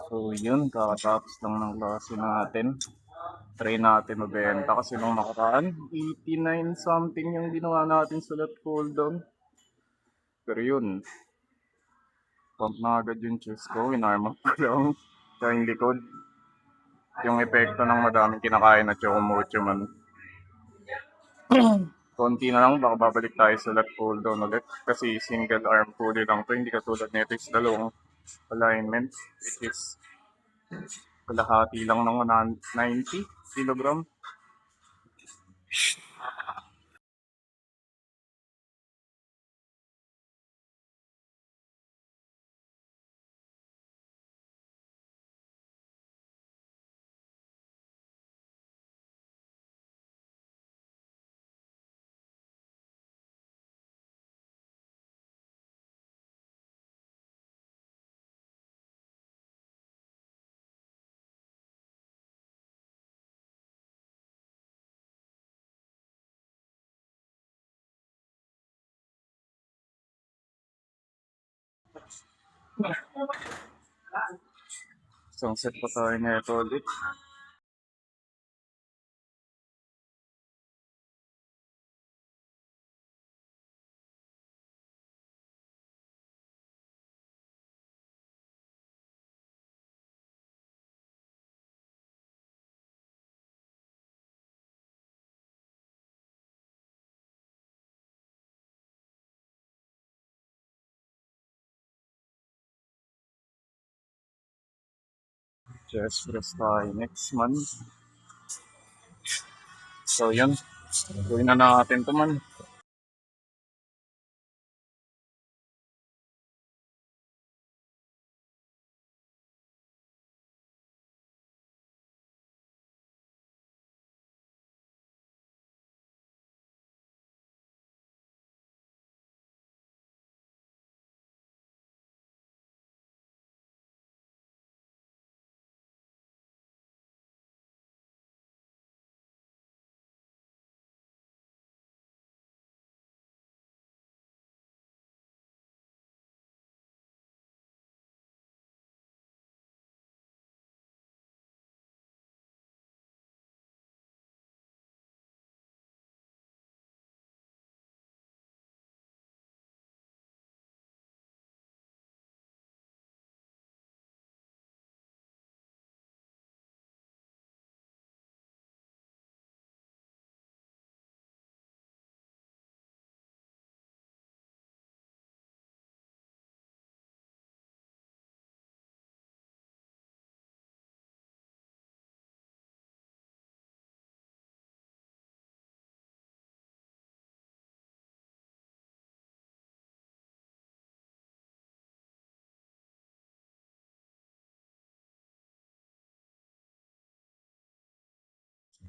So yun, kakatapos lang ng klase natin. Try natin mabenta kasi nung nakaraan, 89 something yung ginawa natin sa let cooldown. Pero yun, pump na agad yung chest ko, inarmor ko lang sa yung likod. Yung epekto ng madaming kinakain at chocomocho man. Konti na lang, baka babalik tayo sa let cooldown ulit. Kasi single arm fully lang to, hindi katulad nito is dalawang alignment, which is kalahati lang ng 90 kilogram. Isang set pa tayo na ito ulit. Chest press tayo next month. So yun, gawin na natin ito man.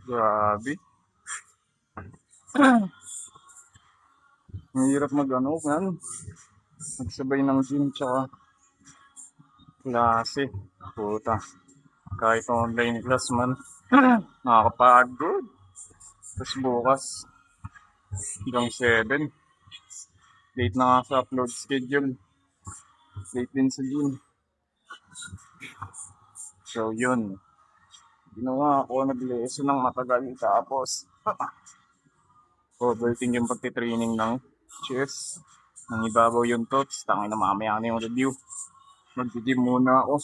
Grabe. Ang hirap mag-ano, man. Magsabay ng gym tsaka klase. Puta. Kahit online class man. Nakakapagod. Tapos bukas, hanggang 7. Late na nga sa upload schedule. Late din sa gym. So yun. Ginawa ako, nag-lesson ng matagal. Tapos, overthink yung pagtitraining ng chest. Nang ibabaw yung tots. Tangin na mamaya na yung review. Mag-gym muna ako.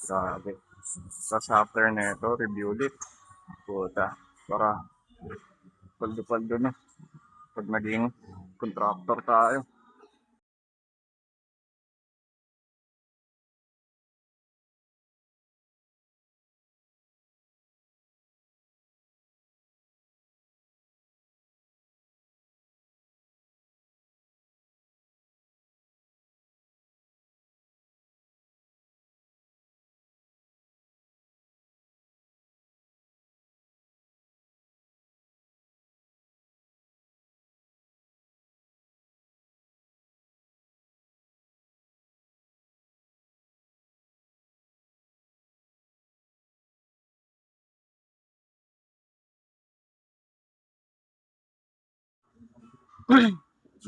Grabe. Tapos after na ito, review ulit. Puta. Para paldo-paldo na. Pag naging contractor tayo.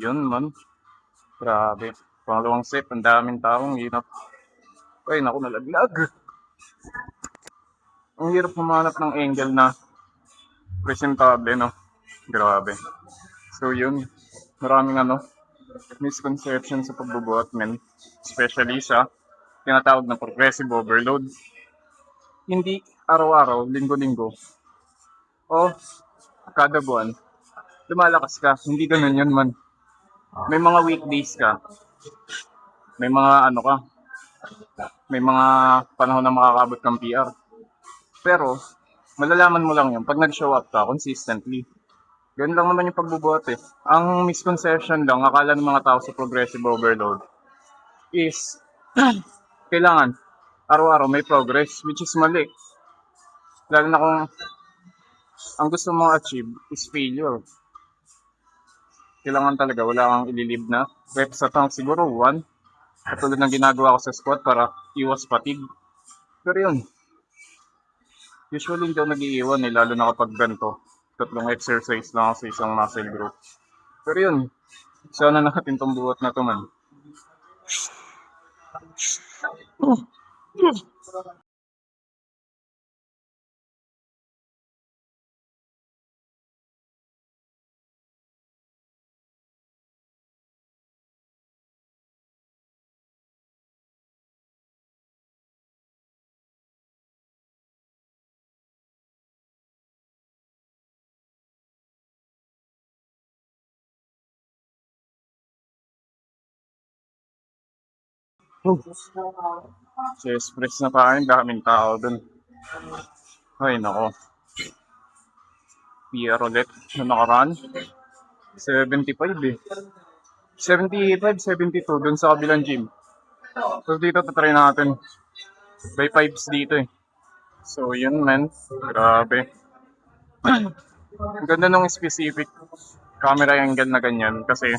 Yun man. Grabe. Pangalawang set, ang daming taong hirap. Ay, naku, nalaglag. Ang hirap humanap ng angle na presentable, no? Grabe. So yun, maraming misconception sa pagbubuhat, men. Especially sa tinatawag na progressive overload. Hindi araw-araw, linggo-linggo, o kada buwan, lumalakas ka. Hindi ganun yun, man. May mga weekdays ka. May mga ka. May mga panahon na makakabot kang PR. Pero, malalaman mo lang yun pag nag-show up ka consistently. Ganun lang naman yung pagbubuhat eh. Ang misconception lang, akala ng mga tao sa progressive overload is kailangan araw-araw may progress, which is mali. Lalo na kung ang gusto mong achieve is failure. Kailangan talaga, wala kang ililib na reps at siguro 1. Katulad ng ginagawa ko sa squat para iwas fatigue. Pero yun, usually hindi ako nag-iiwan eh, lalo na kapag ganito. 3 exercise lang sa isang muscle group. Pero yun, sana natin itong buhat na to, man. Chest press na kain, daming tao dun. Ay, nako. PR ulit na nakaraan. 75 eh. 75, 72 dun sa kabilang gym. So dito tatry natin. By 5s dito eh. So yun, man. Grabe. Ang ganda nung specific camera angle na ganyan kasi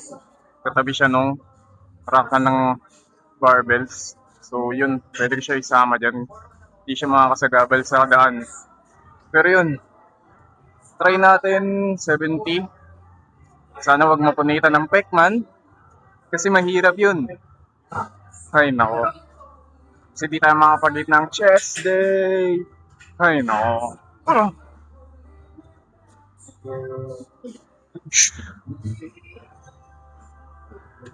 katabi siya nung rackan ng barbells. So yun, pwede siya isama dyan. Hindi siya makakasagabal sa daan. Pero yun, try natin 70. Sana wag mapunitan ng pekman. Kasi mahirap yun. Ay nako. Kasi di tayo makapaglit ng chest day. Ay nako.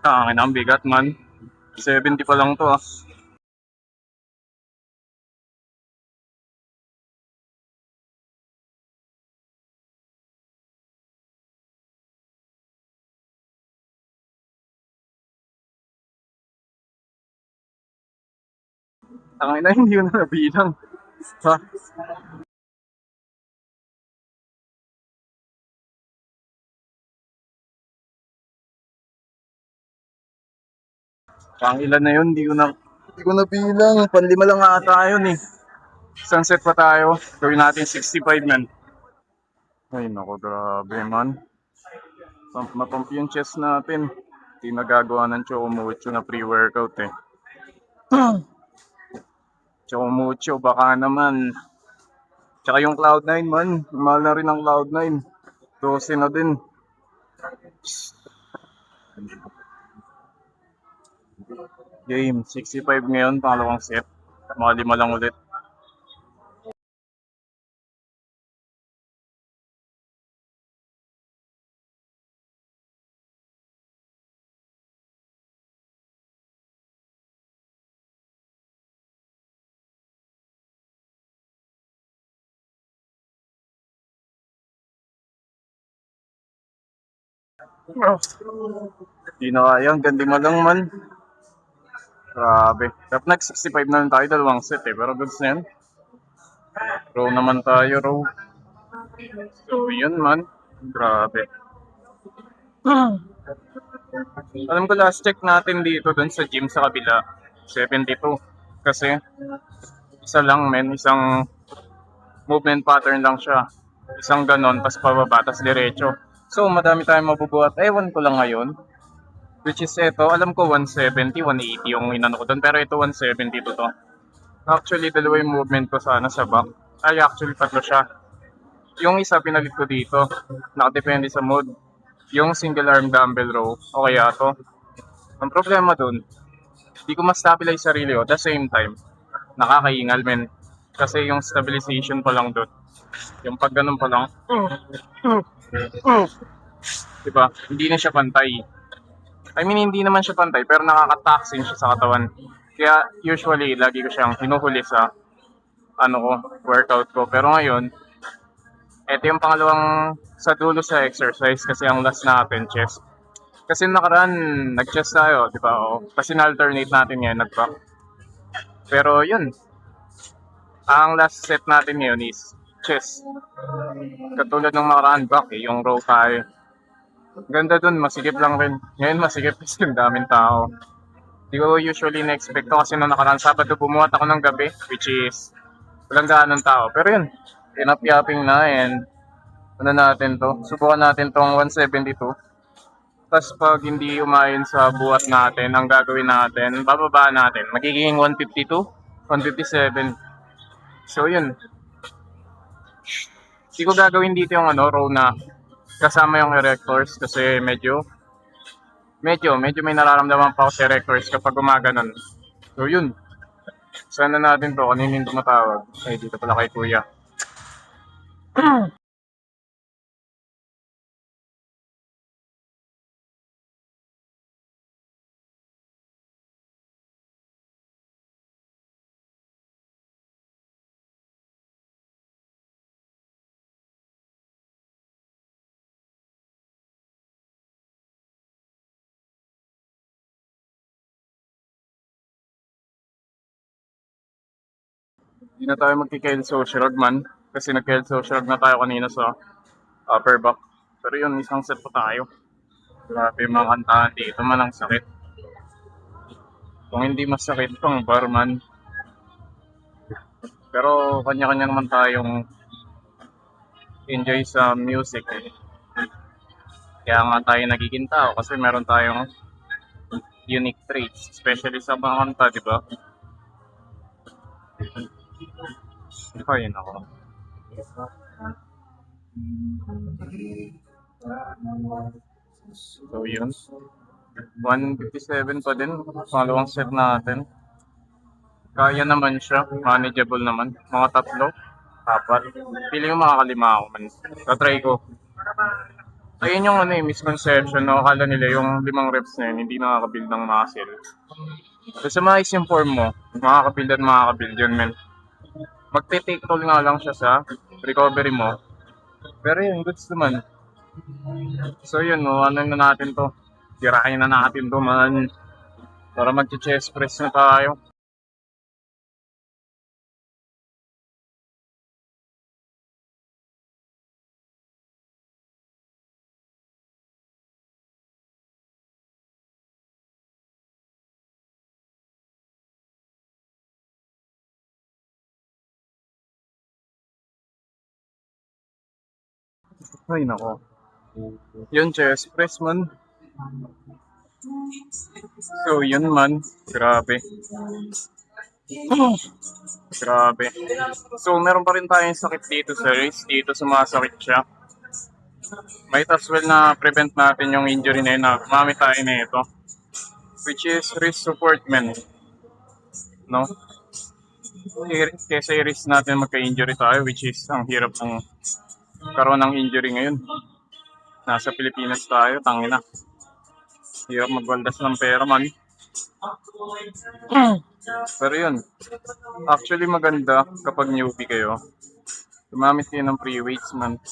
Ang bigat, man. 70 pa lang to ah. Ang ina, hindi ko na nabilang. Ha? Ang ilan na yun, hindi ko na bilang. Panlima lang ata yun eh. Isang set pa tayo. Gawin natin 65 man. Ay nako, grabe man. Pump na pump yung chest natin. Hindi nagagawa ng Chocomucho na pre-workout eh. Chocomucho, baka naman. Tsaka yung Cloud9 man. Mahal na rin ang Cloud9. 12 na din. Game, 65 ngayon, pangalawang set. Mga 5 lang ulit. Hindi na kaya, gandi mo lang man. Grabe. Dapat nag-65 na lang tayo, dalawang set eh. Pero goods na yan. Row naman tayo, row. So, yun man. Grabe. Alam ko last check natin dito dun sa gym sa kabila, 72. Kasi, isa lang men, isang movement pattern lang siya. Isang ganon, tas pababa, tas diretso. So, madami tayong mabubuhat. Ewan ko lang ngayon. Which is ito, alam ko 170, 180 yung inano ko doon. Pero ito 172 to. Actually, dalawa yung movement ko sana sa back. Ay, actually, 3 siya. Yung isa pinalit ko dito. Nakadepende sa mode. Yung single arm dumbbell row. O kaya to. Ang problema dun, di ko ma-stabilize sarili ko. At the same time, nakakaingal men. Kasi yung stabilization pa lang dun, yung pag ganun pa lang, diba? Hindi na siya pantay. I mean, hindi naman siya pantay, pero nakaka-taxing siya sa katawan. Kaya usually, lagi ko siyang hinuhuli sa ano ko, workout ko. Pero ngayon, ito yung pangalawang sa dulo sa exercise kasi ang last natin, chest. Kasi nakaraan, nag-chest tayo, di ba? O, kasi na-alternate natin ngayon, nag-back. Pero yun, ang last set natin ngayon is chest. Katulad ng nakaraan, back eh, yung row tayo. Ganda dun, masikip lang rin. Ngayon masikip kasi yung daming tao. Di ko usually na-expect to kasi nung nakaraan Sabado bumuhat ako ng gabi, which is walang gaanong tao. Pero yun, tinapyapping na and ano natin to, subukan natin tong 172. Tapos pag hindi umayon sa buhat natin, ang gagawin natin, bababa natin. Magiging 152, 157. So yun, hindi ko gagawin dito yung row na kasama yung erectors kasi medyo may nararamdaman pa ako sa erectors kapag gumaganon. So yun, sana natin to, kanina yung tumatawag. Ay, dito pala kay kuya. Hindi na tayo magkikail social man kasi nagkail social na tayo kanina sa upper back. Pero yun, isang set pa tayo. Grabe yung mga kantahan dito, man ang sakit. Kung hindi masakit pang barman. Pero kanya-kanya naman tayong enjoy sa music eh. Kaya nga tayo nagiging tao kasi meron tayong unique traits, especially sa mga kanta, di ba? Ay, nako. So yun, 157 pa din, pangalawang set natin. Kaya naman siya, manageable naman. Mga tatlo, apat. Feeling ko makakalima ako man. Tatry ko. Ayun yung misconception, no? Akala nila yung 5 reps na yun, hindi nakakabuild ng muscle. Basta maayos yung form mo, makakabuild at makakabuild yun, men. Magte-take toll nga lang siya sa recovery mo. Pero yun, goods naman. So yun, no, ano na natin to. Tirahin na natin to, man. Para mag-chest press na tayo. Ay, nako. Yun, chest press, man. So, yun man. Grabe. Grabe. So, meron pa rin tayong sakit dito sa wrist. Dito sumasakit siya. Might as well na prevent natin yung injury na yun na gumamit tayo na ito. Which is wrist support, man. No? Kesa i-risk natin magka-injury tayo, which is ang hirap ng karoon ng injury ngayon. Nasa Pilipinas tayo, tangina. Hirap magwaldas ng pera, man. Pero yun, actually maganda kapag newbie kayo. Gumamit kayo ng free weights, man.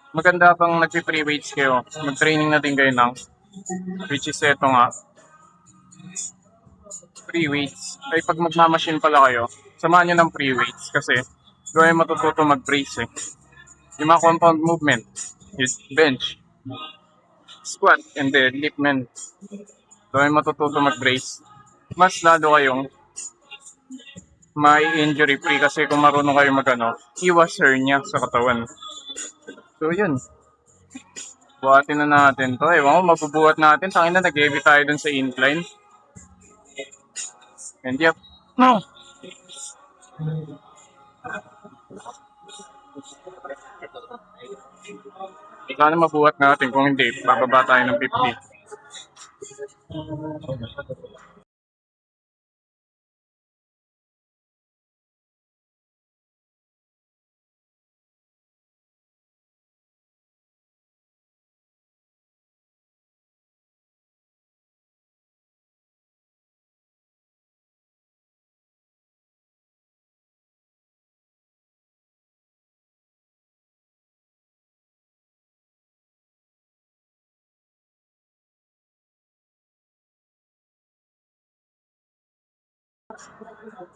Maganda pang nag-free weights kayo. Mag-training natin kayo ng, which is eto nga, free weights. Ay pag magmamachine pala kayo, samahan nyo ng free weights kasi doon ay matututo mag-brace eh. Yung mga compound movement, yung bench, squat, and deadlift, man. Doon ay matututo mag-brace. Mas lalo kayong may injury free kasi kung marunong kayo iwas hernia sa katawan. So yun, buhatin na natin to. Ewan ko, mabubuhat natin. Tangin na, nag-heavy tayo dun sa incline. And yep, no! Ikaw na mabuhat natin kung hindi, bababa tayo ng 50.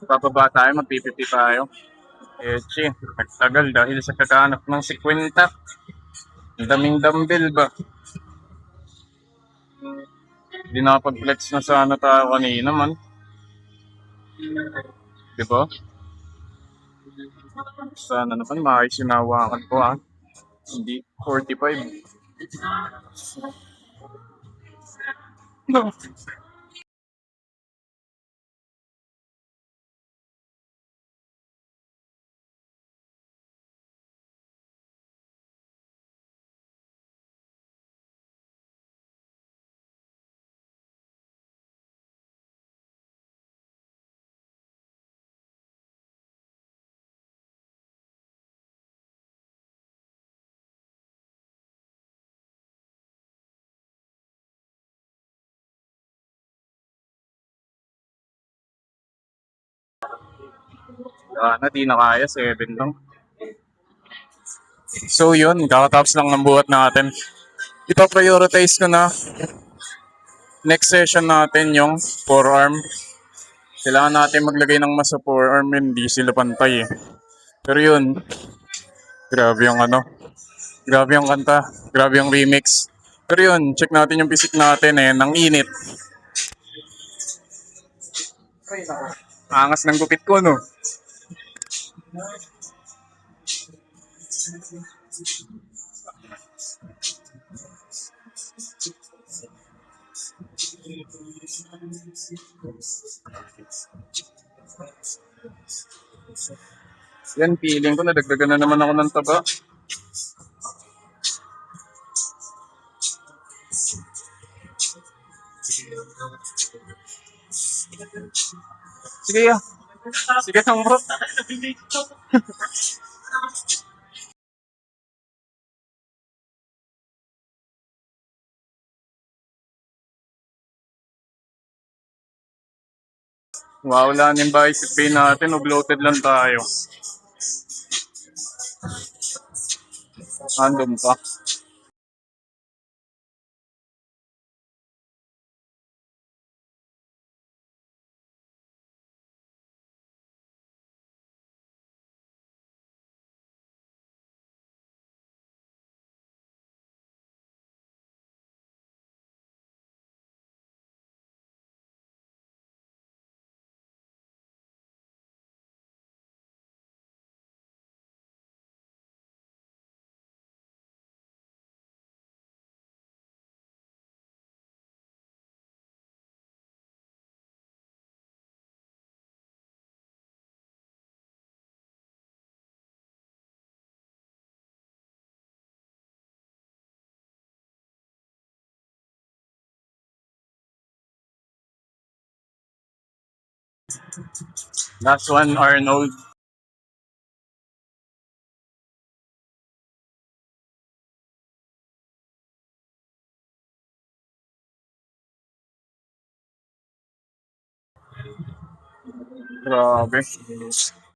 Bababa tayo, magpipiti tayo. Eche, nagtagal dahil sa kakahanap ng 50. Ang daming dumbbell ba? Hindi nakapag-flex na sana tayo kanina man. Di ba? Sana naman makisinawakan ko ah. Hindi, 45. No. Na, di na kaya, 7 lang. So yun, kakatapos lang ng buhat natin. Ipa-prioritize ko na next session natin yung forearm. Kailangan natin maglagay ng mas sa forearm, hindi sila pantay eh. Pero yun, grabe yung ano, grabe yung kanta, grabe yung remix. Pero yun, check natin yung physique natin eh, ng init. Angas ng gupit ko no. Yan, feeling ko nadagdagan na naman ako ng taba. Sige ya. Sige lang bro. Wala na yung bicep pain natin, bloated lang tayo. Andun pa. Last one, Arnold. Grabe.